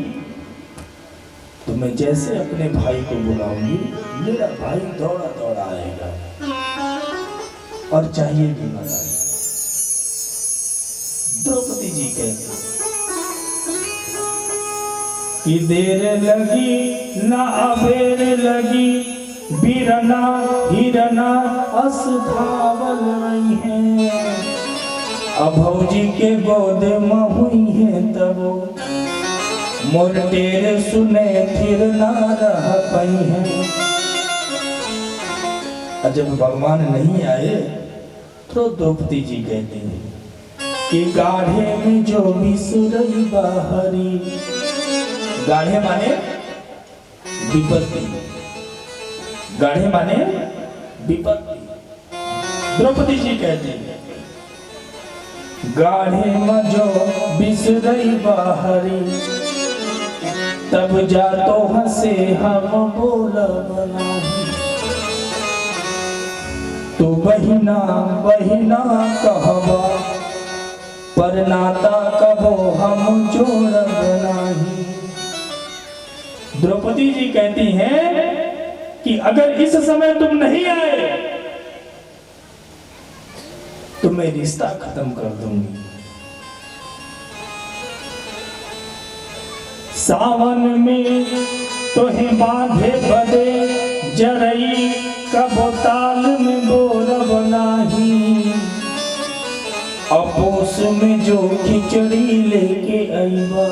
S1: तो मैं जैसे अपने भाई को बुलाऊंगी, मेरा भाई दौड़ा दौड़ा आएगा और चाहिए भी ना चाहिए। द्रौपदी जी कहती कि देर लगी ना अबेर लगी, बीरना हिरना अस धावल रही है। अब भौजी के गोद में हुई है तब, मोर तेरे सुने फिर ना रह पई है। जब भगवान नहीं आए तो द्रौपदी जी कहती हैं कि गाढ़े में जो बिसरई बाहरी। गाढ़े माने विपत्ति, गाढ़े माने विपत्ति। द्रौपदी जी कहती हैं गाढ़े में जो बिसरई बाहरी, तब जा तो हंसे हम बोलब नाही। तू बहिना बहिना कहबा, पर नाता कबो हम जोड़ब नाही। द्रौपदी जी कहती हैं कि अगर इस समय तुम नहीं आए तो मैं रिश्ता खत्म कर दूंगी। सावन में तोहे बांधे बदे जरई, कबो ताल में बोरब नाही। अपोस में जो खिचड़ी लेके आईबा,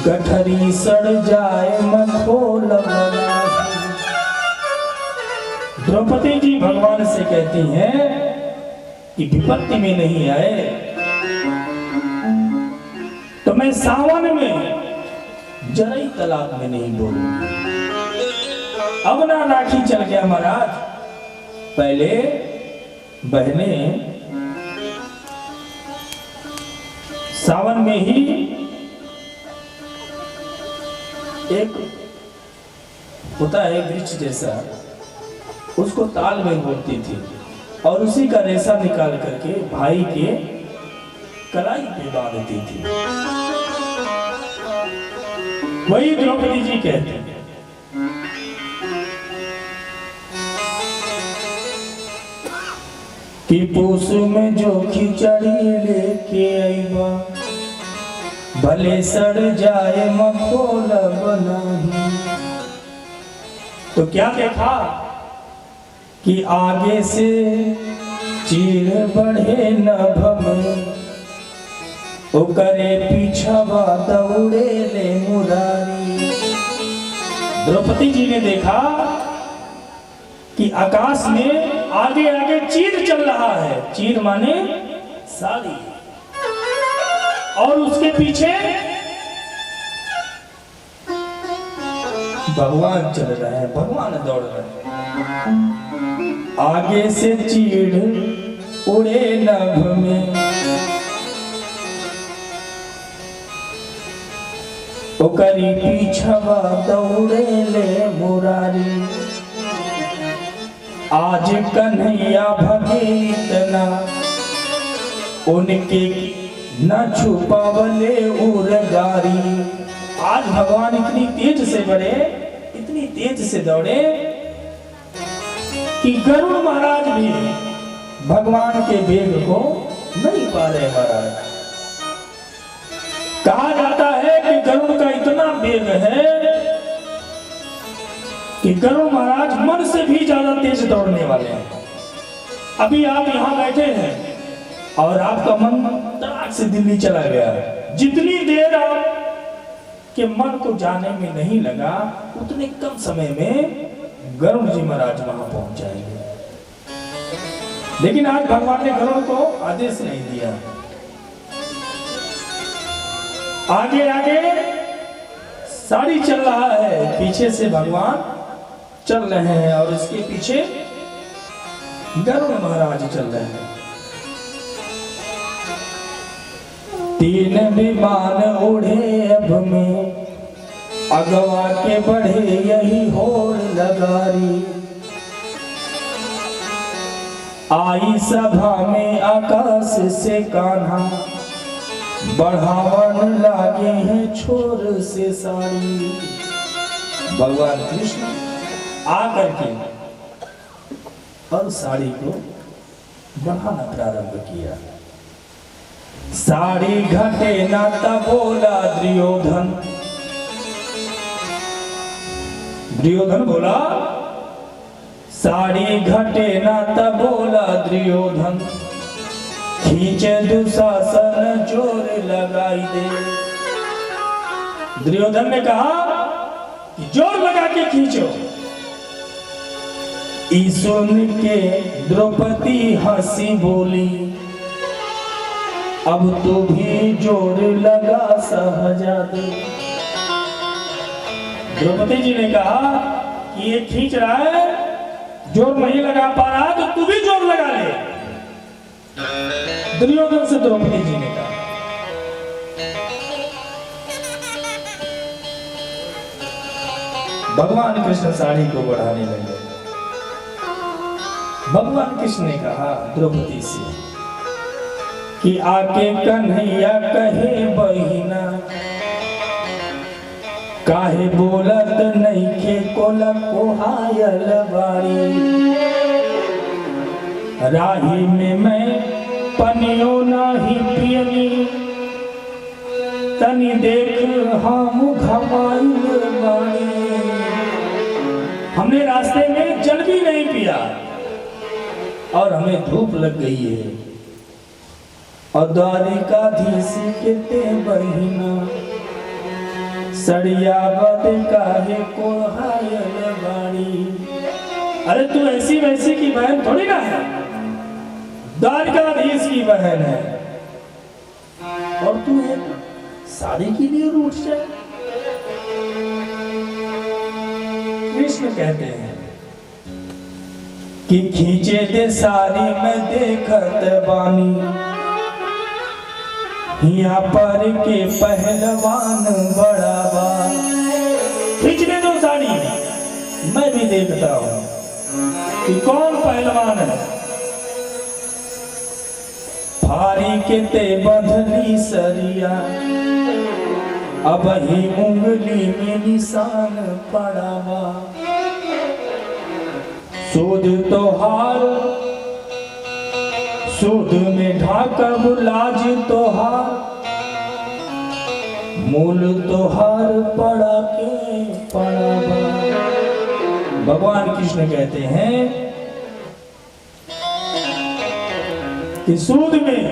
S1: गठरी सड़ जाए मखोलब नाही। द्रौपदी जी भगवान से कहती हैं कि विपत्ति में नहीं आए तो मैं सावन में जरई तालाब में नहीं बोलूंगी। अब ना राखी चल गया महाराज। पहले बहने सावन में ही एक होता है वृक्ष जैसा, उसको ताल में घोटती थी और उसी का रेशा निकाल करके भाई के कलाई पे बांधती थी। वही द्रौपदी जी कहती हैं कि पूस में जो खिचड़ी लेके आईबा, भले सड़ जाए मखोलब नाही। तो क्या देखा कि आगे से चीर बढ़े नभ में, ओकरे पीछवा दौड़े ले मुरारी। द्रौपदी जी ने देखा कि आकाश में आगे आगे चीर चल रहा है। चीर माने साड़ी। और उसके पीछे भगवान चल रहे हैं, भगवान दौड़ रहे हैं। आगे से चीड़ उड़े नभ में, ओकरी पीछवा दौड़े ले मुरारी। आज कन्हैया भगे इतना, उनके न छुपावले उरगारी। आज भगवान इतनी तेज से बढ़े, इतनी तेज से दौड़े कि गरुड़ महाराज भी भगवान के वेग को नहीं पा रहे महाराज। कहा जाता है कि गरुड़ का इतना वेग है कि गरुड़ महाराज मन से भी ज्यादा तेज दौड़ने वाले हैं। अभी आप यहाँ बैठे हैं और आपका मन तड़ाक से दिल्ली चला गया। जितनी देर आप के मन को जाने में नहीं लगा, उतने कम समय में गरुड़ जी महाराज वहां पहुंच जाएंगे। लेकिन आज भगवान ने गरुड़ को आदेश नहीं दिया। आगे आगे साड़ी चल रहा है, पीछे से भगवान चल रहे हैं और इसके पीछे गरुड़ महाराज चल रहे हैं। तीन विमान उड़े अब में, अगवा के बढ़े यही होड़ लगारी। आई सभा में आकाश से कान्हा, बढ़ावन लागे हैं छोर से साड़ी। भगवान कृष्ण आकर के और साड़ी को बढ़ाना प्रारंभ किया। साड़ी घटे ना तब बोला दुर्योधन, दुर्योधन बोला साड़ी घटे ना तब बोला दुर्योधन। खींचे दुशासन जोर लगाई दे। दुर्योधन ने कहा कि जोर लगा के खींचो। सुन के द्रौपदी हंसी बोली, अब तो भी जोर लगा सहजादे। द्रौपदी जी ने कहा कि ये खींच रहा है, जोर नहीं लगा पा रहा तो तू भी जोर लगा ले। दुर्योधन से द्रौपदी जी ने कहा। भगवान कृष्ण साड़ी को बढ़ाने लगे। भगवान कृष्ण ने कहा द्रौपदी से कि आके कन्हैया कहे बहिना, काहे बोलत नहीं के कोला कोहायल बाड़ी। राही में मैं पनियो नाही पियनी, तनी देख हम घमाइल बाड़ी। हमने रास्ते में जल भी नहीं पिया और हमें धूप लग गई है। और द्वारिकाधीश के ते बहिना, सड़िया बद काहे कोहायल बाड़ी। अरे तू ऐसी वैसी की बहन थोड़ी ना है, द्वारिकाधीश की बहन है और तू एक साड़ी के लिए रूठ जाए। कृष्ण कहते हैं कि खींचे दे साड़ी में देखत बानी, यहाँ पर के पहलवान बड़ा बा। खींचने दो साड़ी, मैं भी देखता हूँ कि कौन पहलवान है। फारी के ते बंधली सरिया, अब ही उंगली में निशान पड़ा बा। सूद तोहार, सूद में ढाकब लाज तोहार, मूल तोहार पड़ा के पड़ा बा। भगवान कृष्ण कहते हैं कि सूद में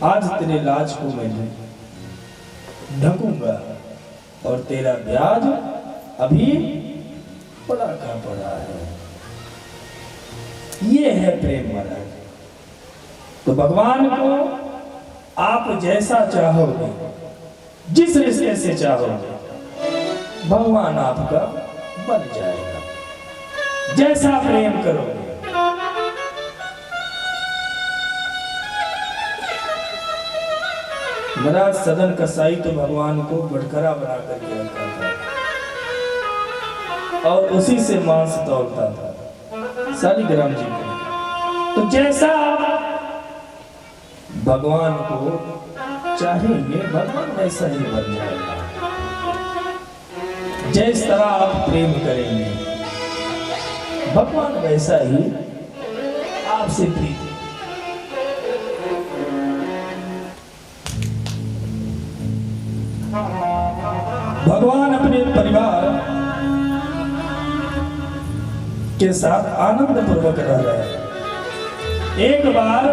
S1: आज तेरे लाज को मैं ढकूंगा और तेरा ब्याज अभी पड़ा का पड़ा है। ये है प्रेम महाराज। तो भगवान को आप जैसा चाहोगे, जिस रिश्ते से चाहोगे, भगवान आपका बन जाएगा। जैसा प्रेम करोगे। महाराज सदन कसाई तो भगवान को बटखरा बना करके रखा था और उसी से मांस तौलता था शालिग्राम जी को। तो जैसा भगवान को चाहेंगे, भगवान वैसा ही बन जाएगा। जिस तरह आप प्रेम करेंगे, भगवान वैसा ही आपसे प्रीति। भगवान अपने परिवार के साथ आनंद पूर्वक रह रहे हैं। एक बार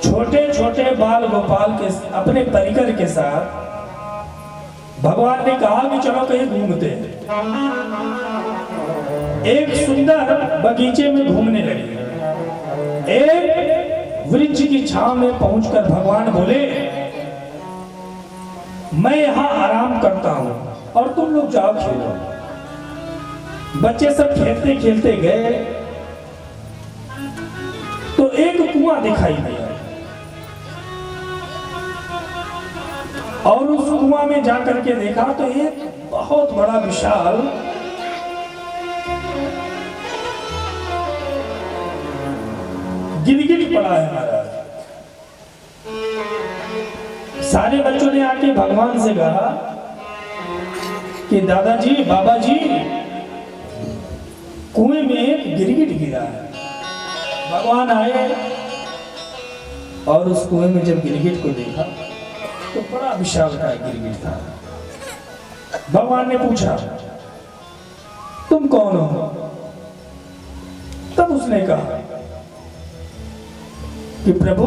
S1: छोटे छोटे बाल गोपाल के अपने परिकर के साथ भगवान ने कहा कि चलो कहीं घूमते हैं। एक सुंदर बगीचे में घूमने लगे। एक वृक्ष की छांव में पहुंचकर भगवान बोले, मैं यहां आराम करता हूं और तुम लोग जाओ खेलो। बच्चे सब खेलते खेलते गए तो एक कुआं दिखाई दिया और उस कुआं में जाकर के देखा तो एक बहुत बड़ा विशाल गिरगिट पड़ा है महाराज। सारे बच्चों ने आके भगवान से कहा कि दादाजी, बाबा जी, कुएं में एक गिरगिट गिरा है। भगवान आए और उस कुएं में जब गिरगिट को देखा तो बड़ा विशाल का गिरगिट था। भगवान ने पूछा, तुम कौन हो? तब उसने कहा कि प्रभु,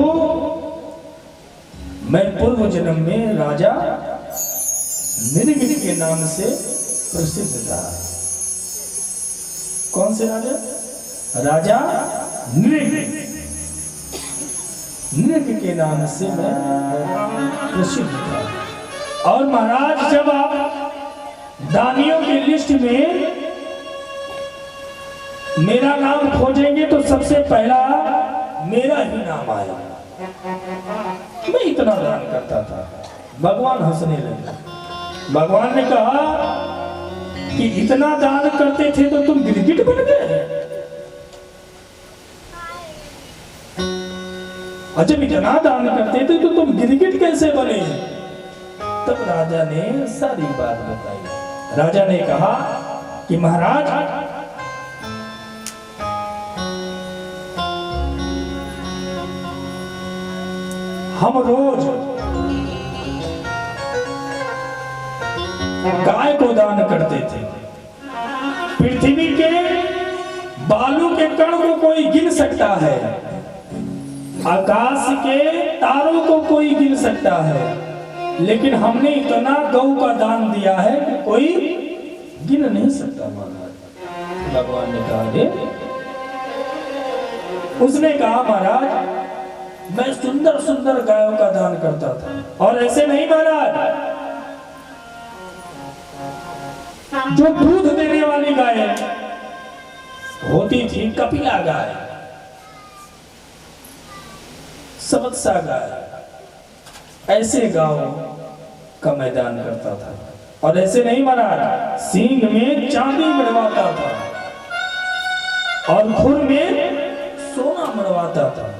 S1: मैं पूर्व जन्म में राजा नृग के नाम से प्रसिद्ध था। कौन से राजा? राजा नृग के नाम से मैं प्रसिद्ध था। और महाराज, जब आप दानियों की लिस्ट में मेरा नाम खोजेंगे तो सबसे पहला मेरा ही नाम आया। मैं इतना दान करता था। भगवान हंसने लगे। भगवान ने कहा कि इतना दान करते थे तो तुम गिरगिट बन गए? और जब इतना दान करते थे तो तुम गिरगिट कैसे बने? तब राजा ने सारी बात बताई। राजा ने कहा कि महाराज, हम रोज गाय को दान करते थे। पृथ्वी के बालू के कण को कोई गिन सकता है, आकाश के तारों को कोई गिन सकता है, लेकिन हमने इतना गौ का दान दिया है कि कोई गिन नहीं सकता। महाराज, भगवान ने कहा, रे? उसने कहा, महाराज, मैं सुंदर सुंदर गायों का दान करता था। और ऐसे नहीं महाराज, जो दूध देने वाली गाय होती थी, कपिला गाय, सवत्सा गाय, ऐसे गायों का मैं दान करता था। और ऐसे नहीं महाराज, सींग में चांदी मड़वाता था और खुर में सोना मड़वाता था।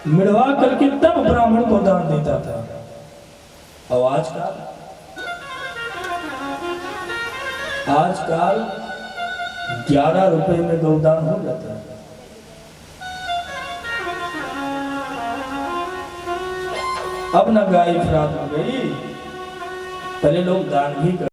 S1: मिड़वा करके तब ब्राह्मण को दान देता था। और आजकल 11 रुपए में गौदान हो जाता है। अब ना गाय फ्रात हो गई, पहले लोग दान भी कर